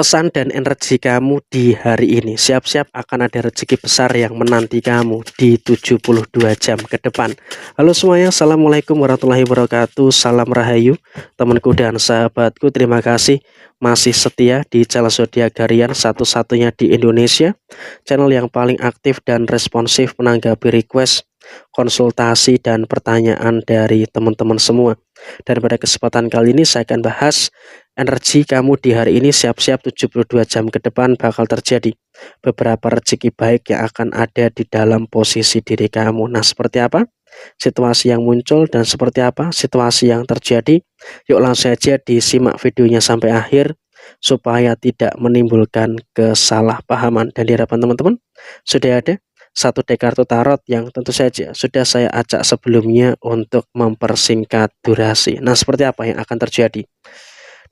Pesan dan energi kamu di hari ini. Siap-siap akan ada rezeki besar yang menanti kamu di 72 jam ke depan. Halo semuanya, Assalamualaikum warahmatullahi wabarakatuh. Salam Rahayu, temanku dan sahabatku. Terima kasih masih setia di channel Zodiak Harian satu-satunya di Indonesia. Channel yang paling aktif dan responsif menanggapi request, konsultasi, dan pertanyaan dari teman-teman semua. Dan pada kesempatan kali ini saya akan bahas energi kamu di hari ini. Siap-siap 72 jam ke depan bakal terjadi beberapa rezeki baik yang akan ada di dalam posisi diri kamu. Nah, seperti apa situasi yang muncul dan seperti apa situasi yang terjadi? Yuk langsung saja disimak videonya sampai akhir supaya tidak menimbulkan kesalahpahaman. Dan diharapkan teman-teman sudah ada satu deck kartu tarot yang tentu saja sudah saya acak sebelumnya untuk mempersingkat durasi. Nah, seperti apa yang akan terjadi?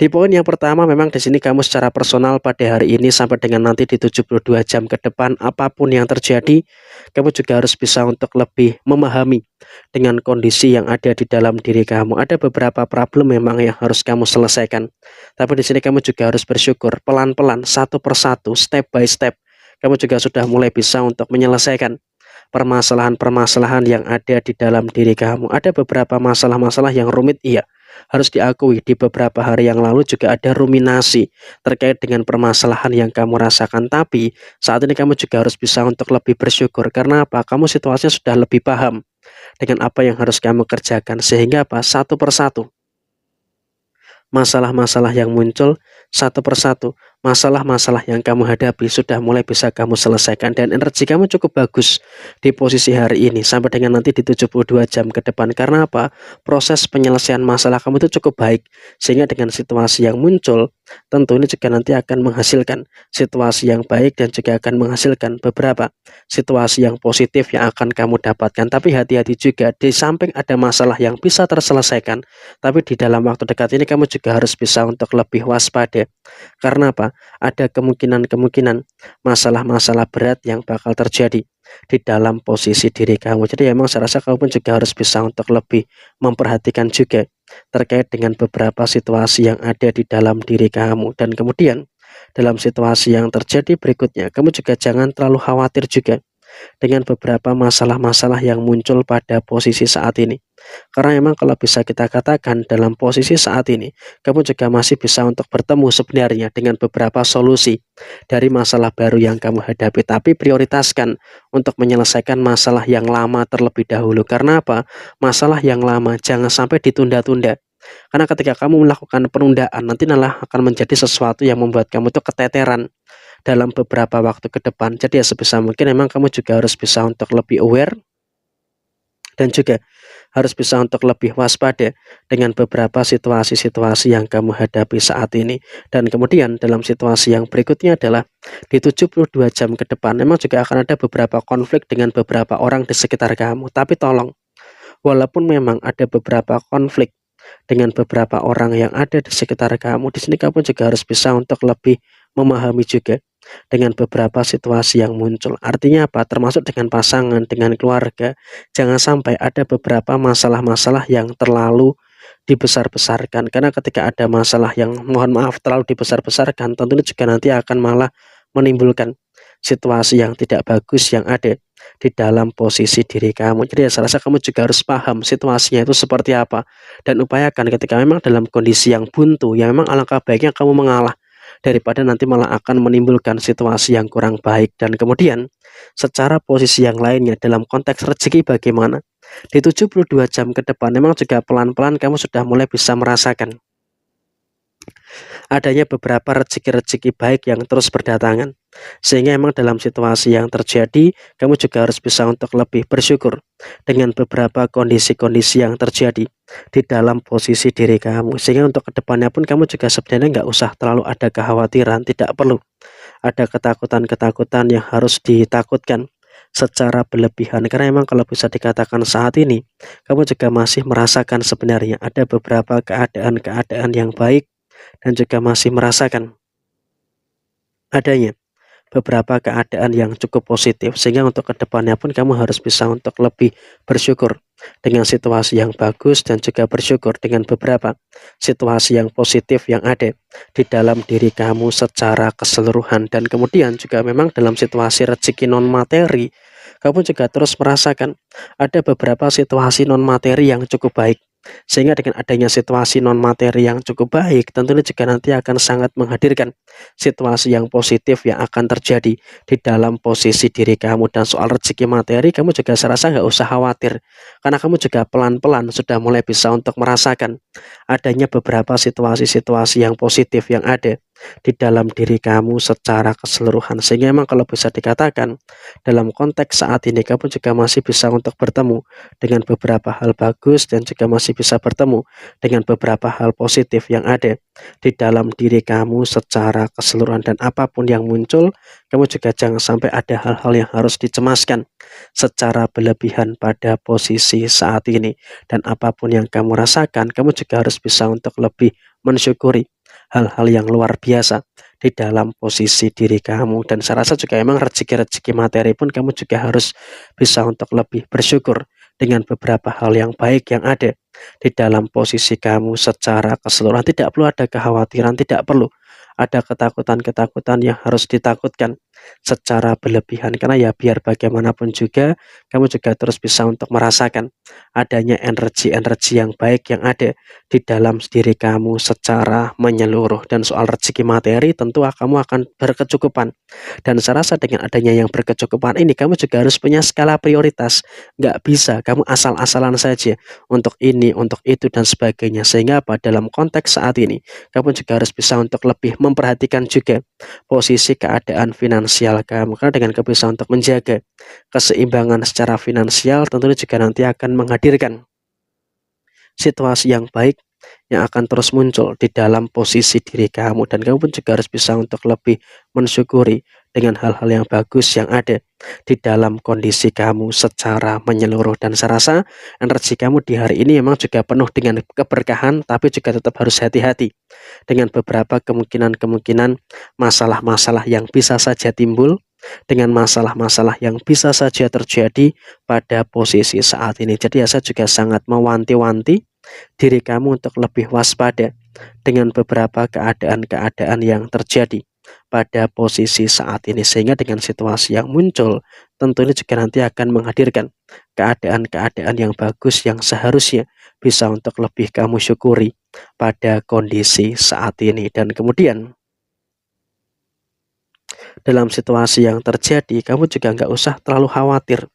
Di poin yang pertama, memang di sini kamu secara personal pada hari ini sampai dengan nanti di 72 jam ke depan, apapun yang terjadi, kamu juga harus bisa untuk lebih memahami dengan kondisi yang ada di dalam diri kamu. Ada beberapa problem memang yang harus kamu selesaikan. Tapi di sini kamu juga harus bersyukur pelan-pelan, satu persatu, step by step. Kamu juga sudah mulai bisa untuk menyelesaikan permasalahan-permasalahan yang ada di dalam diri kamu. Ada beberapa masalah-masalah yang rumit, iya. Harus diakui di beberapa hari yang lalu juga ada ruminasi terkait dengan permasalahan yang kamu rasakan. Tapi saat ini kamu juga harus bisa untuk lebih bersyukur. Karena apa? Kamu situasinya sudah lebih paham dengan apa yang harus kamu kerjakan. Sehingga apa? Satu persatu masalah-masalah yang muncul, satu persatu masalah-masalah yang kamu hadapi sudah mulai bisa kamu selesaikan. Dan energi kamu cukup bagus di posisi hari ini sampai dengan nanti di 72 jam ke depan. Karena apa? Proses penyelesaian masalah kamu itu cukup baik, sehingga dengan situasi yang muncul tentu ini juga nanti akan menghasilkan situasi yang baik dan juga akan menghasilkan beberapa situasi yang positif yang akan kamu dapatkan. Tapi hati-hati juga, di samping ada masalah yang bisa terselesaikan, tapi di dalam waktu dekat ini kamu juga harus bisa untuk lebih waspada. Karena apa? Ada kemungkinan-kemungkinan masalah-masalah berat yang bakal terjadi di dalam posisi diri kamu. Jadi emang saya rasa kamu pun juga harus bisa untuk lebih memperhatikan juga terkait dengan beberapa situasi yang ada di dalam diri kamu. Dan kemudian dalam situasi yang terjadi berikutnya, kamu juga jangan terlalu khawatir juga dengan beberapa masalah-masalah yang muncul pada posisi saat ini. Karena memang kalau bisa kita katakan dalam posisi saat ini, kamu juga masih bisa untuk bertemu sebenarnya dengan beberapa solusi dari masalah baru yang kamu hadapi. Tapi prioritaskan untuk menyelesaikan masalah yang lama terlebih dahulu. Karena apa? Masalah yang lama jangan sampai ditunda-tunda. Karena ketika kamu melakukan penundaan, nanti malah akan menjadi sesuatu yang membuat kamu tuh keteteran dalam beberapa waktu ke depan. Jadi ya sebisa mungkin memang kamu juga harus bisa untuk lebih aware dan juga harus bisa untuk lebih waspada dengan beberapa situasi-situasi yang kamu hadapi saat ini. Dan kemudian dalam situasi yang berikutnya adalah di 72 jam ke depan memang juga akan ada beberapa konflik dengan beberapa orang di sekitar kamu. Tapi tolong, walaupun memang ada beberapa konflik dengan beberapa orang yang ada di sekitar kamu, di sini kamu juga harus bisa untuk lebih memahami juga dengan beberapa situasi yang muncul. Artinya apa? Termasuk dengan pasangan, dengan keluarga. Jangan sampai ada beberapa masalah-masalah yang terlalu dibesar-besarkan. Karena ketika ada masalah yang mohon maaf terlalu dibesar-besarkan, tentunya juga nanti akan malah menimbulkan situasi yang tidak bagus yang ada di dalam posisi diri kamu. Jadi saya rasa kamu juga harus paham situasinya itu seperti apa, dan upayakan ketika memang dalam kondisi yang buntu, ya memang alangkah baiknya kamu mengalah daripada nanti malah akan menimbulkan situasi yang kurang baik. Dan kemudian secara posisi yang lainnya dalam konteks rezeki bagaimana? Di 72 jam ke depan memang juga pelan-pelan kamu sudah mulai bisa merasakan adanya beberapa rezeki-rezeki baik yang terus berdatangan. Sehingga memang dalam situasi yang terjadi, kamu juga harus bisa untuk lebih bersyukur dengan beberapa kondisi-kondisi yang terjadi di dalam posisi diri kamu. Sehingga untuk kedepannya pun kamu juga sebenarnya nggak usah terlalu ada kekhawatiran, tidak perlu ada ketakutan-ketakutan yang harus ditakutkan secara berlebihan. Karena memang kalau bisa dikatakan saat ini, kamu juga masih merasakan sebenarnya ada beberapa keadaan-keadaan yang baik dan juga masih merasakan adanya beberapa keadaan yang cukup positif, sehingga untuk kedepannya pun kamu harus bisa untuk lebih bersyukur dengan situasi yang bagus dan juga bersyukur dengan beberapa situasi yang positif yang ada di dalam diri kamu secara keseluruhan. Dan kemudian juga memang dalam situasi rezeki non materi, kamu juga terus merasakan ada beberapa situasi non materi yang cukup baik, sehingga dengan adanya situasi non materi yang cukup baik, tentunya juga nanti akan sangat menghadirkan situasi yang positif yang akan terjadi di dalam posisi diri kamu. Dan soal rezeki materi, kamu juga saya rasa nggak usah khawatir, karena kamu juga pelan-pelan sudah mulai bisa untuk merasakan adanya beberapa situasi-situasi yang positif yang ada di dalam diri kamu secara keseluruhan. Sehingga memang kalau bisa dikatakan dalam konteks saat ini kamu juga masih bisa untuk bertemu dengan beberapa hal bagus dan juga masih bisa bertemu dengan beberapa hal positif yang ada di dalam diri kamu secara keseluruhan. Dan apapun yang muncul, kamu juga jangan sampai ada hal-hal yang harus dicemaskan secara berlebihan pada posisi saat ini. Dan apapun yang kamu rasakan, kamu juga harus bisa untuk lebih mensyukuri hal-hal yang luar biasa di dalam posisi diri kamu. Dan saya rasa juga emang rezeki-rezeki materi pun kamu juga harus bisa untuk lebih bersyukur dengan beberapa hal yang baik yang ada di dalam posisi kamu secara keseluruhan. Tidak perlu ada kekhawatiran, tidak perlu ada ketakutan-ketakutan yang harus ditakutkan secara berlebihan, karena ya biar bagaimanapun juga kamu juga terus bisa untuk merasakan adanya energi-energi yang baik yang ada di dalam diri kamu secara menyeluruh. Dan soal rezeki materi, tentu kamu akan berkecukupan, dan saya rasa dengan adanya yang berkecukupan ini, kamu juga harus punya skala prioritas. Nggak bisa kamu asal-asalan saja untuk ini, untuk itu, dan sebagainya. Sehingga dalam konteks saat ini, kamu juga harus bisa untuk lebih memperhatikan juga posisi keadaan finansial kamu, karena dengan kamu bisa untuk menjaga keseimbangan secara finansial, tentunya juga nanti akan menghadirkan situasi yang baik yang akan terus muncul di dalam posisi diri kamu. Dan kamu pun juga harus bisa untuk lebih mensyukuri dengan hal-hal yang bagus yang ada di dalam kondisi kamu secara menyeluruh. Dan saya rasa energi kamu di hari ini memang juga penuh dengan keberkahan, tapi juga tetap harus hati-hati dengan beberapa kemungkinan-kemungkinan masalah-masalah yang bisa saja timbul, dengan masalah-masalah yang bisa saja terjadi pada posisi saat ini. Jadi ya, saya juga sangat mewanti-wanti diri kamu untuk lebih waspada dengan beberapa keadaan-keadaan yang terjadi pada posisi saat ini, sehingga dengan situasi yang muncul tentunya juga nanti akan menghadirkan keadaan-keadaan yang bagus yang seharusnya bisa untuk lebih kamu syukuri pada kondisi saat ini. Dan kemudian dalam situasi yang terjadi, kamu juga nggak usah terlalu khawatir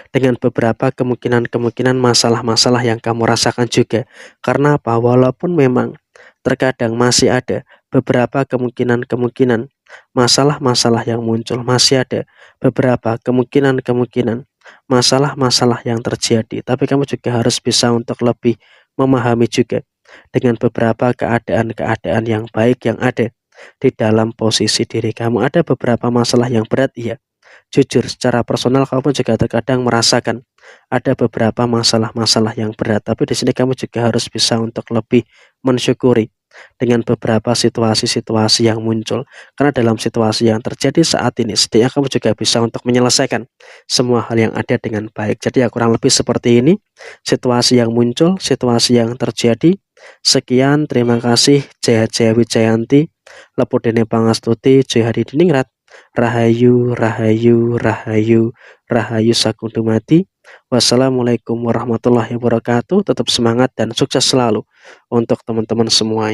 dengan beberapa kemungkinan-kemungkinan masalah-masalah yang kamu rasakan juga. Karena apa? Walaupun memang terkadang masih ada beberapa kemungkinan-kemungkinan masalah-masalah yang muncul, masih ada beberapa kemungkinan-kemungkinan masalah-masalah yang terjadi, tapi kamu juga harus bisa untuk lebih memahami juga dengan beberapa keadaan-keadaan yang baik yang ada di dalam posisi diri kamu. Ada beberapa masalah yang berat, iya. Jujur, secara personal kamu juga terkadang merasakan ada beberapa masalah-masalah yang berat, tapi di sini kamu juga harus bisa untuk lebih mensyukuri dengan beberapa situasi-situasi yang muncul. Karena dalam situasi yang terjadi saat ini, setidaknya kamu juga bisa untuk menyelesaikan semua hal yang ada dengan baik. Jadi ya kurang lebih seperti ini situasi yang muncul, situasi yang terjadi. Sekian, terima kasih. Jaya Jaya Wijayanti, Lepudene Pangastuti, Jaya Hadi Diningrat. Rahayu, Rahayu, Rahayu, Rahayu Sagung Dumadi. Wassalamualaikum warahmatullahi wabarakatuh. Tetap semangat dan sukses selalu untuk teman-teman semuanya.